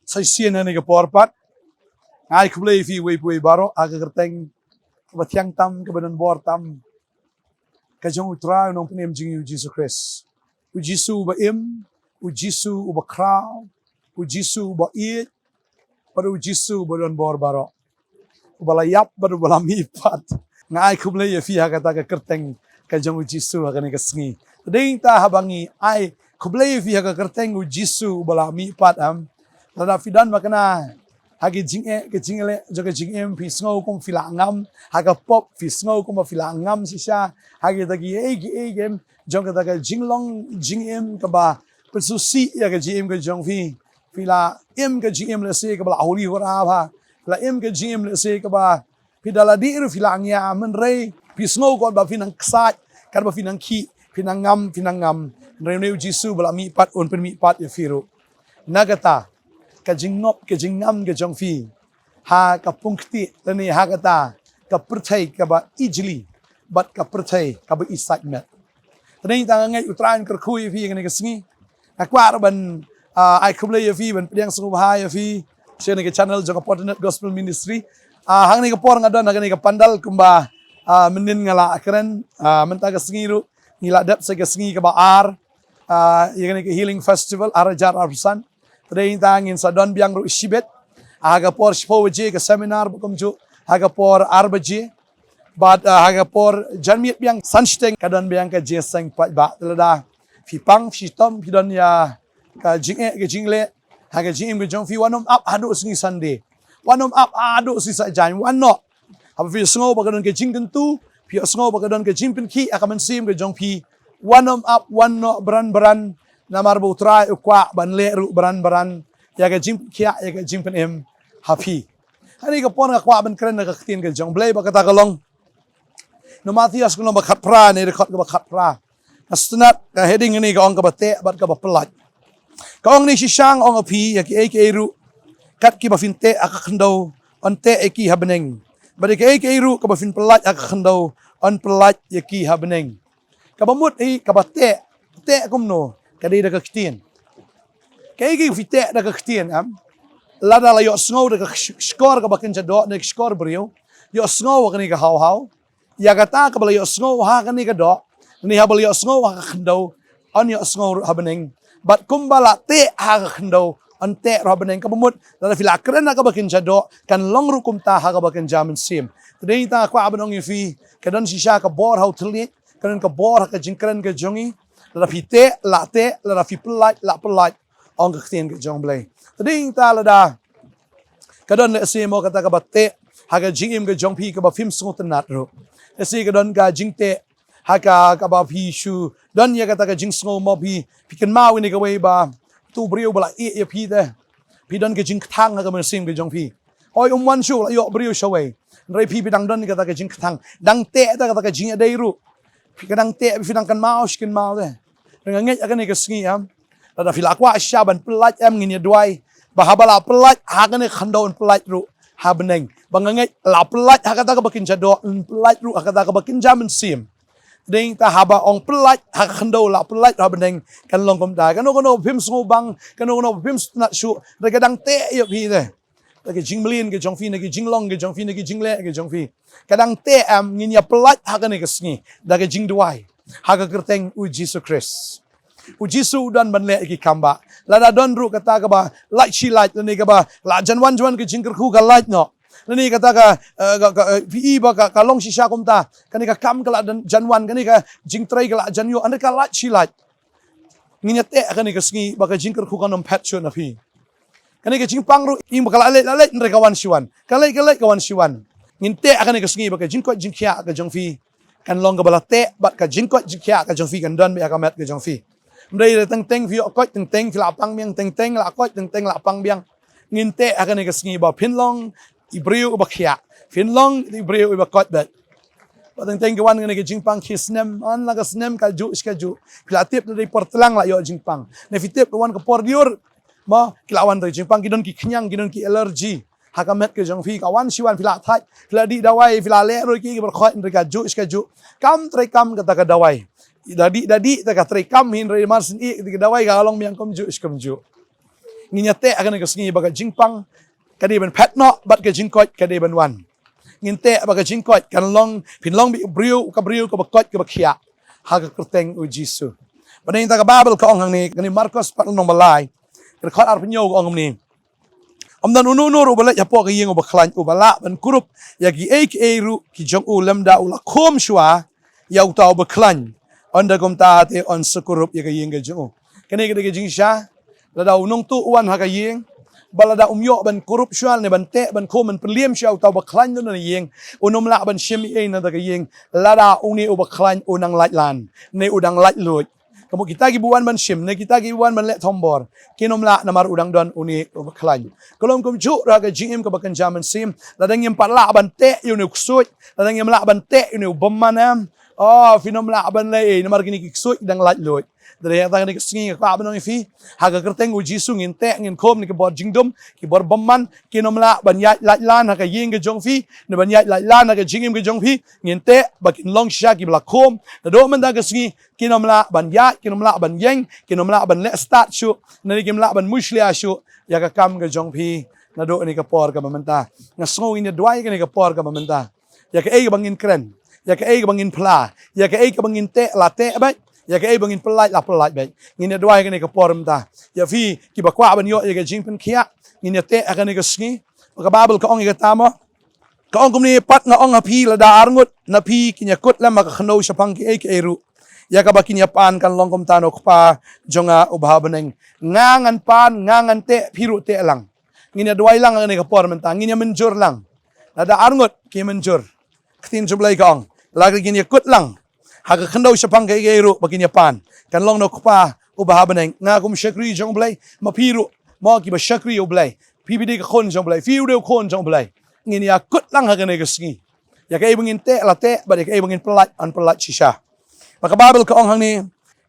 sai sien ni ke porpat ngai khublei fi wei pui baro aga kerteng ba thiang tam ke badan bor tam ka jong utra nong pnem jing yu Jesus Christ u Jisu ba u Jisu ba kraw u Jisu ba it pada u Jisu badan bor baro u balayap badu balami pat ngai khublei fi ha kata ka kerteng ka jong u Jisu ha ni ka sngi ding ta habangi ai khublei fi ha ka kerteng u Jisu balami pat Lada fidan makana hagi jinge ke jingele joga jingem fi sngo kum fila ngam haga pop fi sngo kum fila ngam sisa hagi dagi egem joga daga jinglong jingem ka ba persusi ya ke jingem ke jong fi fila ke jingem le se ka ba ahuli hora ba la ke jingem le se ka ba fidala di ru fila ngya men rei fi sngo ko ba finang ksat kan ba finang ki finang ngam rei ne Jisu bala mi pat on pen mi pat ya firu nagata ka jingnop ke jingnam ke jongfi ha ka pungti lani ha kata ka perthai ka ba easily but ka perthai ka ba excitement tani ta ngai utran kar khui fi ngani ka sngi akwa ban ai khublei fi ban priang sungu ha ya fi shene ke channel joka PotterNet Gospel Ministry hang ni ka por ngadon ngani ka pandal kumba menin ngala akren menta ka sngi ru ngila dap sa ka sngi ka ba ngani ka healing festival arajar arsan Today tangin sa don biang ru isibet haga por shpoje ke seminar bukum ju haga por arbaje but haga por janmiet biang sunsteng kadon biang ka jeseng pat ba telada fi pang fi tom fi don ya ka jinge ke jingle haga jingim ke jong fi wanom up adu singi sunday wanom up adu si sa jan wanno hab fi sngo ba kadon ke jingten tu fi sngo ba kadon ke jimpin ki akamen sim ke jong fi wanom up wanno bran namar butra ukwa banle ru baran ya ga jim kia ya ga jim pen happy hari ka pon ka kwa ban kren ka ktin ka jong blai ba kata kalong no matias kuno ba khat pra ne record ka ba khat pra asnat ka heading ni ka ong ka ba te bat ka ba pelat ka ong ni si sang ong api ya ki ru kat ki ba finte aka khndau on te ki habneng ba de ki ru ka ba fin pelat aka khndau on pelat ya ki habneng ka ba mut ka ba te kumno kadai da kaktian kai gi fite da kaktian lada la yo snow da skor ka bakin jado ne skor brio yo snow ka ni ka haw ya kata ka bala yo snow ha ka ni ka do ni ha bala yo snow ha khndau on yo snow habening but kumbala te ha khndau on te habening ka bumut da fila kren ka bakin jado kan long ru kum ta ha ka bakin jamin sim tadei ta kwa abanong fi kadan sisa ka bor how tlit kan ka bor ka jinkren ka jongi la fite la te la fi pelat la pelat ong ka tien ke jong blai tading ta la da kadon le se mo kata ka batte ha ka jingim ke jong pi ka ba film sungut nat ro se kadon ka jingte ha ka ba pi shu don ya kata ka jing sngo mo pi kan mau ni ka wei ba tu brio bala e pi de pi don ke jing thang ha ka men sim ke jong pi oi wan shu la yo brio shawai rei pi dang don ni kata ka jing thang dang te ta kata ka jing dei ru kadang te finang kan mau skin mau de dengan nget akan ke sngi ada filakwa syaban pelat ngin ya duai bahabala pelat akan khandon pelat ru habneng banganget la pelat hakata ka bakin jado pelat ru hakata ka bakin jamin sim ding ta haba ong pelat khando la pelat habneng kan longkom da kan no phim sngo bang kan no phim na shu da kadang te yo phi de ke jingblin ke jongfi ne ke jinglong ke jongfi ne ke jingle ke jongfi kadang te ngin ya pelat hakan ke sngi da ke jingduai haga kerteng u Jesus Christ u Jisu dan banle ki kamba lada don ru kata ka ba light shi light ni ka ba la janwan ke jingker khu ka light no ni kata ka vi ba ka long shi sha kumta kani ka kam ka la janwan kani ka jingtrai ka la janyo an ka light shi light nginya te kani ka sngi ba ka jingker khu ka nom pet shon na phi kani ka jingpang ru ing ba ka la le ka wan shiwan ka le ka wan shiwan ngin te kani ka sngi ba ka jingko jingkhia ka jongfi kan long ka bala te bat ka jingko jingkhia ka jongfi kan don be ka met ka jongfi Mdai teng fi okot teng fi lapang biang teng la okot teng lapang biang nginte akan ka sngi ba pinlong ibreu ba khia pinlong ibreu ba kot bet ba teng ka wan ngene ka jingpang kisnem an la ka snem ka ju iska ju pilatip dari portlang la yo jingpang ne fitip wan ka por dior ma kilawan dari jingpang kidon ki knyang kidon ki allergy hakamet ke jong fi kawan siwan fila thai fila di dawai fila le ro ki berkhot ndeka ju iska ju kam tre kam kata ka dawai dadi ta ka tre kam hin re marsin i ke dawai ga long miang kom ju iskam ju Nginya te akan ka sngi baga jingpang kadi ban patno bat ka jingkot kadi ban wan. Ngin te baga jingkot kan long pin long bi briu ka bakot ka bakhia. Haga kerteng u Jisu. Pada ta ka Bible ka ong ni kani Marcos pat nong balai. Ka khot ar penyo ong ni. Amdan ununur ubala ya po ka yeng ubaklan ubala ban kurup ya gi ru ki jong u lamda ula khom shwa ya utau baklan. Onda kom ta te on sekurup ya ka yeng ka jong. Kani ka jing sha la daw nong tu wan ha ka yeng balada umyo ban kurup shwal ne ban te ban khom ban peliem shwa utau baklan no na yeng unom la ban shemi e na ka yeng lada uni ubaklan unang latlan ne udang lat lut. Kamu kita gi buan ban shim ne kita gi buan ban le thombor kinom la namar udang don uni ubaklan. Kolom kom ju ra ka jingim ka bakan jaman sim ladang yem patla ban te yu ne ksut ladang yem la ban te yu ne bommanam. Oh, finom la ban le namar kini ksut dang lat lut. Dari yang tangan kesini ka abang fi haga kerteng u Jisu ngin te ngin khom ni ke bor jingdom ki bor bomman kinom la ban yat lat lan haga yeng ke jong fi ne ban yat lat lan haga jingim ke jong fi ngin te bakin long sha ki bla khom na do man da kesini kinom la ban yat kinom la ban yeng kinom la ban le start shu na kim la ban mushlia shu ya ka kam ke jong fi na do ni ka por ka mamanta na sngo ni dwai ke ni ka por ka mamanta ya ka e bangin kren ya ka e bangin pla ya ka e bangin te la te ba ya ka e bangin pelait la pelait baik ngin dwai ka ni ka por mta ya fi ki ba kwa ban yo ya ka jingpen kia ngin te akan ni ka sngi ka Bible ka ong ka tama ka ong kumni pat nga ong api la da arngut na pi kinya kut la maka khno sapang ki e ru ya ka bakin ya pan kan long kom tano pa jonga ubhabaneng ngangan pan ngangan te piru te lang ngin dwai lang ni ka por mta ngin menjur lang la da arngut ki menjur ktin jublai ka ong lagi kinya kut lang haga khyndew sapang kai ru bakin yapan kan long no kpa ubahabaneng nga kum shakri jong blai mapiru mo ki ba shakri oblai pbd ka khon jong blai fiu de khon jong blai ngin ya kut lang haga ne gasngi ya kai bangin te la te ba kai bangin pelat an pelat shisha maka Bible ka ong hang ni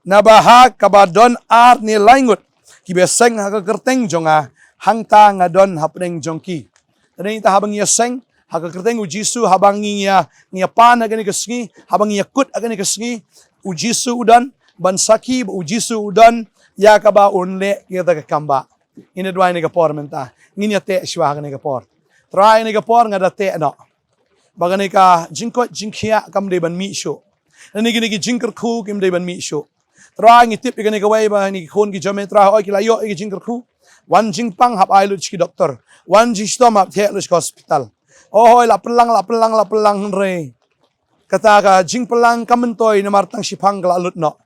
nabaha kabadon ar ni laingut ki beseng haga kerteng jonga hangta ngadon hapneng jongki tani ta habang yaseng haga kerteng u Jisu habang ngia pan agani kesngi habang ngia kut agani kesngi u Jisu udan ban sakhi u Jisu udan ya kaba unle kita ka kamba ina dwai ni ka por menta nginya te shwa agani ka por try ni ka por ngada te no bagani ka jingko jingkhia kam de ban mi sho ni gini ki jingker khu kim de ban mi sho try ngi tip agani ka wai ba ni khon ki jame tra oi ki la yo ki jingker khu wan jingpang hap ai lu chi doktor wan jistom hap the lu hospital oh la pelang re kata ka jing pelang kamentoy na martang sipang galut no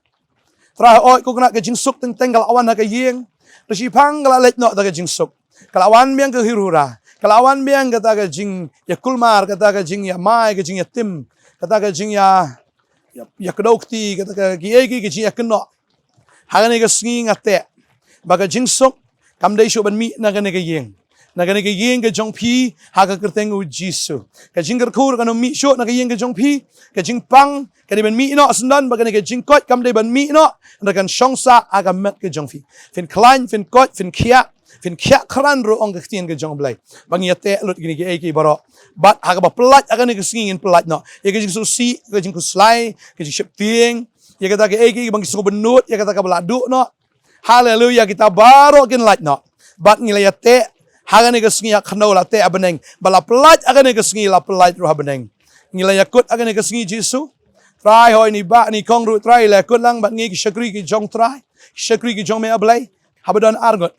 tra oi ko kena ke jing suk teng gal awan ka yeng to sipang galet no ta ka jing suk kalawan biang ke hirura kalawan biang kata ka jing ya kulmar kata ka jing ya mai ka jing ya tim kata ka jing ya kedokti kata ka ki jing ya keno hagane ka singi ngate baga jing suk kam dai shu ban mi na ka ne ka yeng nagani ka yeng ka jong pi haga kerteng u Jisu ka jingker khur ka no mi sho na ka yeng ka jong pi ka jing pang ka di ban mi no sendan bagani ka jing kot kam de ban mi no na kan shongsa aga met ka jong pi fin klein fin kot fin kia kran ro ong ka tien ka jong blai bang yate lut gini ki eki baro bat haga ba pelat aga ni ka singin pelat no ye ka jing su si ka jing ku slai ka jing ship tieng ye ka ta ka eki bang su benut ye ka ta ka beladu no haleluya kita baro kin lat no bat ngilayate hagane ka sngi khno la te abaneng bala pelat agane ka sngi la pelat ru abaneng ngila yakut agane ka sngi Jisu try hoi ni ba ni kong ru try la kut lang bat ngi ki shakri ki jong try shakri ki jong me ablai habadon argot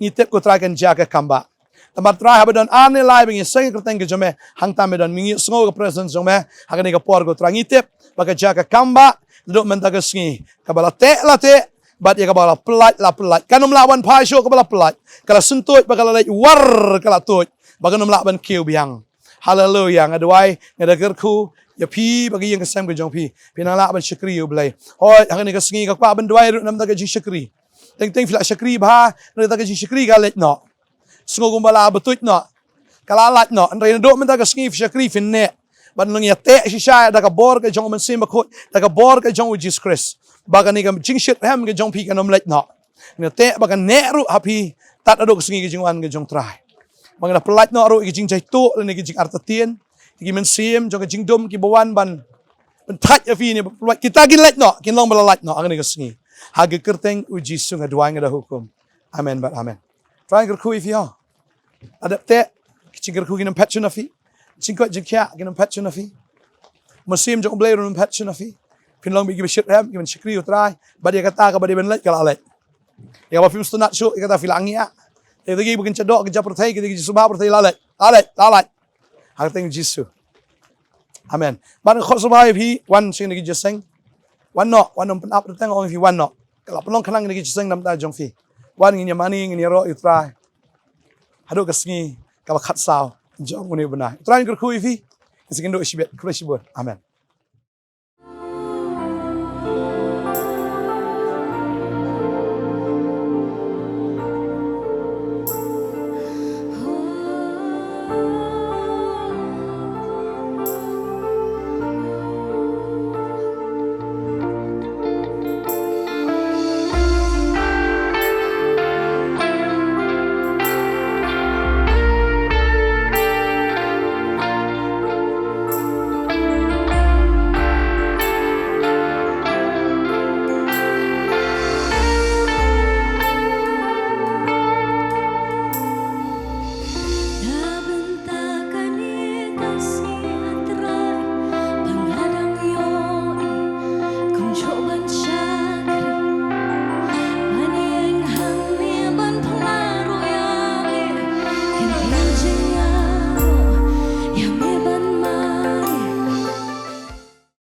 ni tep ko try kan jaga kamba tamar try habadon ane lai bing seng kerteng ke jome hang tam don mingi sngo ka presence jome hagane ka por go try ni tep baka jaga kamba do menta ka sngi kabala te la te bat ya kabala pelat la pelat kanum lawan pai sho kabala pelat kala sentut bakala lai war kala tut baganum lawan kiu biang haleluya ngadwai ngadager ku ya pi bagi yang kesam ke jong pi pinang la ban syakri u blai hoi hangani ka singi ka kwa ban dwai ru nam ta ka ji syakri teng fila syakri ba ru ta ka ji syakri ka let no sngo gumbala betut no kala lat no ndai do men ta ka singi syakri fin ne ban nang ya te shisha da ka bor ka jong man sim ko da ka bor ka jong Jesus Christ bagani ka jing shit ham ka jong pi ka nom let no ne te bagan ne ru hapi tat aduk singi ka jong wan ka jong try bang na pelat no ru ka jing jai tu le ne ka jing artatien ki men sim jong ka jing dum ki bawan ban tat ya fi ne kita gin let no kin long bala let no agani ka singi haga kerteng u Jisu nga duang da hukum amen but amen try gerkhui fi ha adapte cing gerkhui ginam patchu na fi cingko jikya ginam patchu na fi musim jong blay rum patchu na fi pinlong bi gibshit ram giban shikri utrai badi kata ka badi benlet kala alek ya ba fi mustunat shu kata filangi ya lagi bukan cedok ke japur thai ke Jisu ba thai lalai harteng Jisu amen ban khot sabai phi wan sing ni jiseng wan no wan nom pen up teng ong phi wan no kala pelong khanang ni jiseng nam ta jong phi wan ngi nyamani ngi ro utrai hadu kasngi ka khat saw jong ni bana utrai ger khui phi sing do shibet khreshibur amen